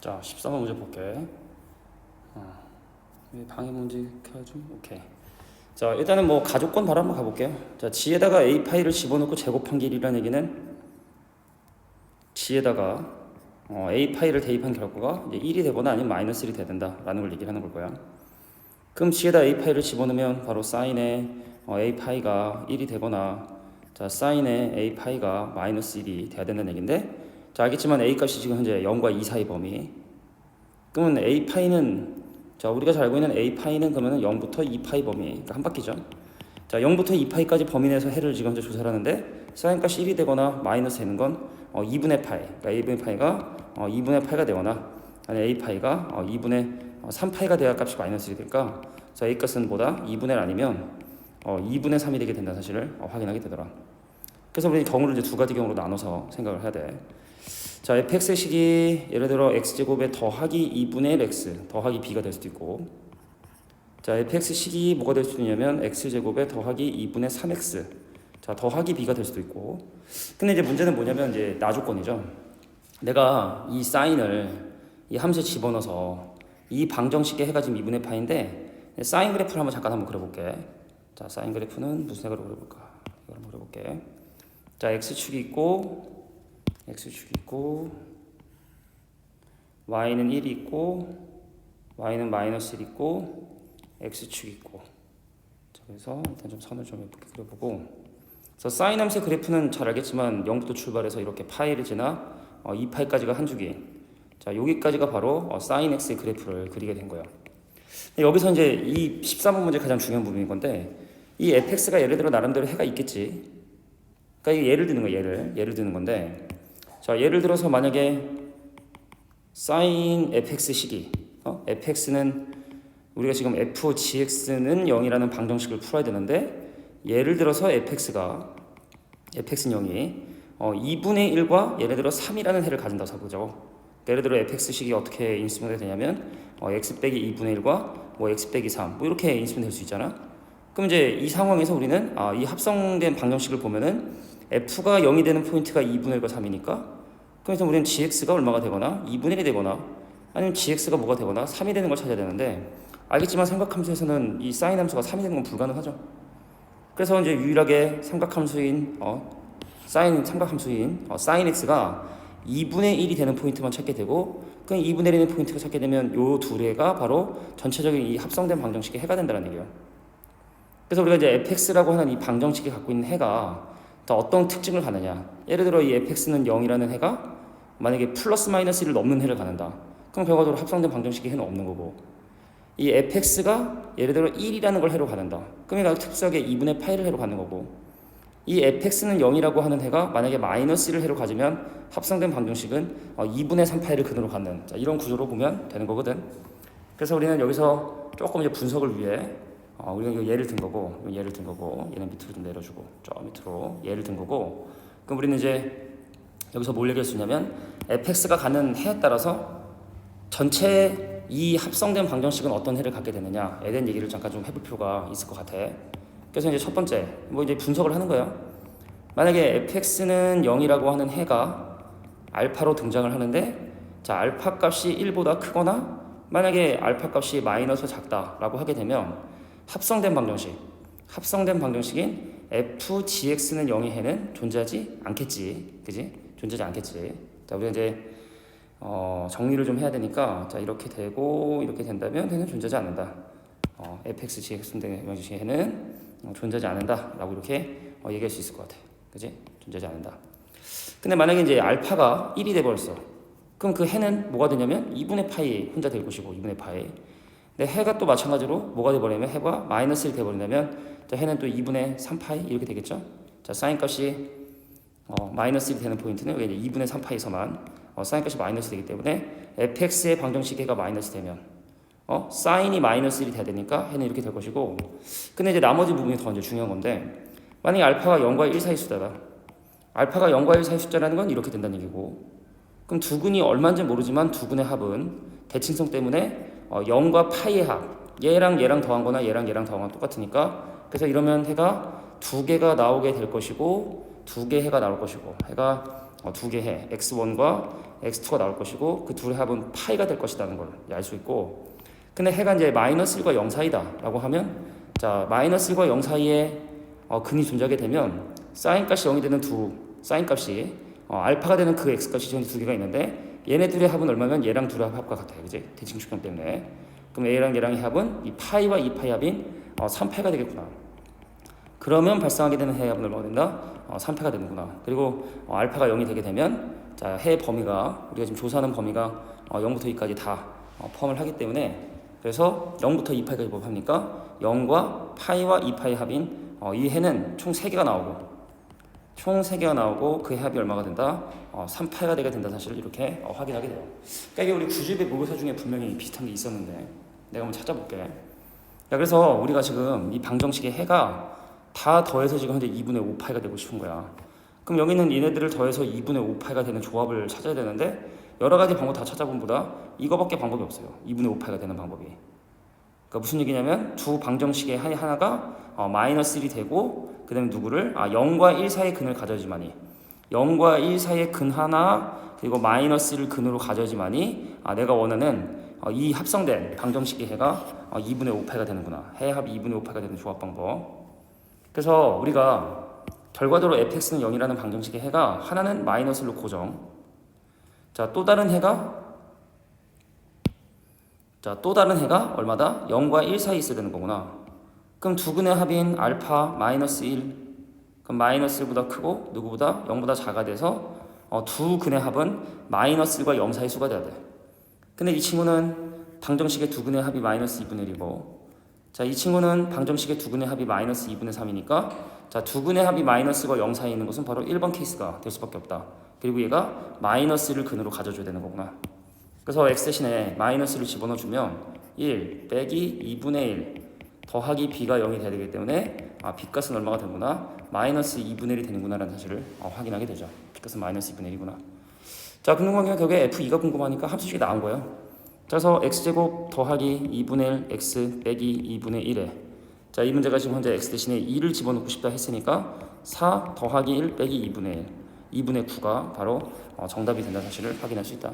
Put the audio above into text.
자, 13번 문제 볼게. 방해 문제 켜줘. 오케이. 자, 일단은 뭐 가족권 바로 한번 가볼게요. 자, G에다가 A 파이를 집어넣고 제곱한 길이라는 얘기는 G에다가 A 파이를 대입한 결과가 이제 1이 되거나 아니면 마이너스 1이 돼야 된다라는 걸 얘기하는 걸 거야. 그럼 G에다 A 파이를 집어넣으면 바로 사인의 A 파이가 1이 되거나 자, 사인의 A 파이가 마이너스 1이 돼야 된다는 얘기인데 자, 알겠지만 A 값이 지금 현재 0과 2 사이 범위. 그러면 A 파이는 자, 우리가 잘 알고 있는 A 파이는 그러면 0부터 2 파이 범위. 그러니까 한 바퀴죠. 자, 0부터 2 파이까지 범위 내에서 해를 지금 현재 조사를 하는데 사인 값이 1이 되거나 마이너스 되는 건 2분의 파이. 그러니까 A분의 파이가 2분의 파이가 되거나 아니 A 파이가 2분의 3 파이가 돼야 값이 마이너스 1이 될까? 자, A 값은 뭐다? 2분의 1 아니면 2분의 3이 되게 된다는 사실을 확인하게 되더라. 그래서 우리 경우를 이제 두 가지 경우로 나눠서 생각을 해야 돼. 자, fx의 식이 예를 들어 x제곱에 더하기 2분의 1x 더하기 b가 될 수도 있고 자, fx 식이 뭐가 될 수도 있냐면 x제곱에 더하기 2분의 3x 자, 더하기 b가 될 수도 있고 근데 이제 문제는 뭐냐면 이제 나조건이죠. 내가 이 사인을 이 함수에 집어넣어서 이 방정식의 해가 지금 2분의 파인데 사인 그래프를 한번 그려볼게. 자, 사인 그래프는 무슨 색으로 그려볼까? 이걸 한번 그려볼게. 자, x축이 있고 y는 1이 있고 y는 마이너스 1 있고 x축이 있고 자, 그래서 일단 좀 선을 좀 이렇게 그려보고 그래서 사인 함수의 그래프는 잘 알겠지만 0부터 출발해서 이렇게 파이를 지나 2파이까지가 한 주기 자, 여기까지가 바로 사인 x의 그래프를 그리게 된 거예요. 여기서 이제 이 13번 문제 가장 중요한 부분인 건데 이 fx가 예를 들어 나름대로 해가 있겠지. 그러니까 예를 드는 거예요. 예를 드는 건데 자, 예를 들어서 만약에 sin fx 식이 fx는 우리가 지금 fgx는 0이라는 방정식을 풀어야 되는데 예를 들어서 fx는 0이 2분의 1과 예를 들어 3이라는 해를 가진다고 해보죠. 예를 들어 fx 식이 어떻게 인수분해 되냐면 x 빼기 2분의 1과 뭐 x 빼기 3 뭐 이렇게 인수분해 될 수 있잖아. 그럼 이제 이 상황에서 우리는 이 합성된 방정식을 보면은 f가 0이 되는 포인트가 2분의 1과 3이니까 그래서 우리는 gx가 얼마가 되거나 2분의 1이 되거나 아니면 gx가 뭐가 되거나 3이 되는 걸 찾아야 되는데 알겠지만 삼각함수에서는 이 사인 함수가 3이 되는 건 불가능하죠. 그래서 이제 유일하게 삼각함수인 sin x가 2분의 1이 되는 포인트만 찾게 되고 그 2분의 1이 되는 포인트가 찾게 되면 요 두 개가 바로 전체적인 이 합성된 방정식의 해가 된다는 얘기예요. 그래서 우리가 이제 fx라고 하는 이 방정식이 갖고 있는 해가 어떤 특징을 가느냐. 예를 들어 이 fx는 0이라는 해가 만약에 플러스 마이너스 1을 넘는 해를 가는다. 그럼 결과적으로 합성된 방정식의 해는 없는 거고 이 fx가 예를 들어 1이라는 걸 해로 가는다. 그럼 얘가 특수하게 2분의 파이를 해로 가는 거고 이 fx는 0이라고 하는 해가 만약에 마이너스 1을 해로 가지면 합성된 방정식은 2분의 3 파이를 근으로 갖는 자, 이런 구조로 보면 되는 거거든. 그래서 우리는 여기서 조금 이제 분석을 위해 우리가 예를 든 거고 얘는 밑으로 좀 내려주고 저 밑으로 예를 든 거고 그럼 우리는 이제 여기서 뭘 얘기할 수 있냐면 fx가 가는 해에 따라서 전체 이 합성된 방정식은 어떤 해를 갖게 되느냐에 대한 얘기를 잠깐 좀 해볼 필요가 있을 것 같아. 그래서 이제 첫 번째 뭐 이제 분석을 하는 거야. 만약에 fx는 0이라고 하는 해가 알파로 등장을 하는데 자, 알파 값이 1보다 크거나 만약에 알파 값이 마이너스 작다라고 하게 되면 합성된 방정식인 fgx는 0의 해는 존재하지 않겠지. 그지? 존재하지 않겠지. 자, 우리가 이제 정리를 좀 해야 되니까 자, 이렇게 되고 이렇게 된다면 해는 존재하지 않는다. fxgx는 방정식의 해는 존재하지 않는다라고 이렇게 얘기할 수 있을 것 같아. 그지? 존재하지 않는다. 근데 만약에 이제 알파가 1이 돼 버렸어. 그럼 그 해는 뭐가 되냐면 2분의 파이 혼자 될 것이고 2분의 파이. 근데 해가 또 마찬가지로 뭐가 돼버리면 해가 마이너스 1 돼버린다면 해는 또 2분의 3파이 이렇게 되겠죠. 자, 사인 값이 마이너스 1이 되는 포인트는 여기 이제 2분의 3파이에서만 사인 값이 마이너스 되기 때문에 fx의 방정식 해가 마이너스 되면 사인이 마이너스 1이 돼야 되니까 해는 이렇게 될 것이고 근데 이제 나머지 부분이 더 이제 중요한 건데 만약에 알파가 0과 1 사이 숫자다. 알파가 0과 1 사이 숫자라는 건 이렇게 된다는 얘기고 그럼 두근이 얼마인지 모르지만 두근의 합은 대칭성 때문에 0과 파이의 합 얘랑 더한 거나 얘랑 더한 건 똑같으니까 그래서 이러면 해가 두 개가 나오게 될 것이고 두 개 해가 나올 것이고 해가 두 개 해 x1과 x2가 나올 것이고 그 둘의 합은 파이가 될 것이라는 걸 알 수 있고, 근데 해가 이제 마이너스 1과 0 사이다라고 하면 자 마이너스 1과 0 사이에 근이 존재하게 되면 사인 값이 0이 되는 두 사인 값이 알파가 되는 그 x 값이 두 개가 있는데 얘네 둘의 합은 얼마면 얘랑 둘의 합과 같아요. 그지? 대칭축형 때문에. 그럼 A랑 얘랑의 합은 이 파이와 이 파이 합인 3파이가 되겠구나. 그러면 발생하게 되는 해의 합은 얼마가 된다? 3파가 되는구나. 그리고 알파가 0이 되게 되면 자 해 범위가 우리가 지금 조사하는 범위가 0부터 2까지 다 포함을 하기 때문에 그래서 0부터 2파이까지 뭐 합니까? 0과 파이와 2파이 합인 이 해는 총 3개가 나오고 그 합이 얼마가 된다? 3파이가 되게 된다 사실을 이렇게 확인하게 돼요. 그러니까 이게 우리 구집의 모의사 중에 분명히 비슷한 게 있었는데 내가 한번 찾아볼게. 야, 그래서 우리가 지금 이 방정식의 해가 다 더해서 지금 현재 2분의 5파이가 되고 싶은 거야. 그럼 여기 있는 얘네들을 더해서 2분의 5파이가 되는 조합을 찾아야 되는데 여러 가지 방법 다 찾아본보다 이거밖에 방법이 없어요. 2분의 5파이가 되는 방법이. 그러니까 무슨 얘기냐면 두 방정식의 하나가 마이너스 1이 되고 그 다음에 누구를 0과 1 사이의 근을 가져야지만이 0과 1 사이의 근 하나 그리고 마이너스 1을 근으로 가져야지만이 내가 원하는 이 합성된 방정식의 해가 2분의 5파이가 되는구나. 해의 합이 2분의 5파이가 되는 조합 방법. 그래서 우리가 결과적으로 fx는 0이라는 방정식의 해가 하나는 마이너스 1로 고정. 자, 또 다른 해가 얼마다? 0과 1 사이 있어야 되는 거구나. 그럼 두 근의 합인 알파 마이너스 1 그럼 마이너스 1보다 크고 누구보다 0보다 작아 돼서 두 근의 합은 마이너스 1과 0 사이 수가 돼야 돼. 근데 이 친구는 방정식의 두 근의 합이 마이너스 2분의 1이고 자, 이 친구는 방정식의 두 근의 합이 마이너스 2분의 3이니까 자, 두 근의 합이 마이너스와 0 사이에 있는 것은 바로 1번 케이스가 될 수밖에 없다. 그리고 얘가 마이너스를 근으로 가져줘야 되는 거구나. 그래서 x 대신에 마이너스를 집어넣어주면 1 빼기 2분의 1 더하기 b가 0이 돼야 되기 때문에 b값은 얼마가 되는구나? 마이너스 2분의 1이 되는구나 라는 사실을 확인하게 되죠. b값은 마이너스 2분의 1이구나. 자, 궁금한 게 결국에 f2가 궁금하니까 함수식이 나온 거예요. 그래서 x제곱 더하기 2분의 1 x 빼기 2분의 1에 자, 이 문제가 지금 현재 x 대신에 2를 집어넣고 싶다 했으니까 4 더하기 1 빼기 2분의 1 2분의 9가 바로 정답이 된다는 사실을 확인할 수 있다.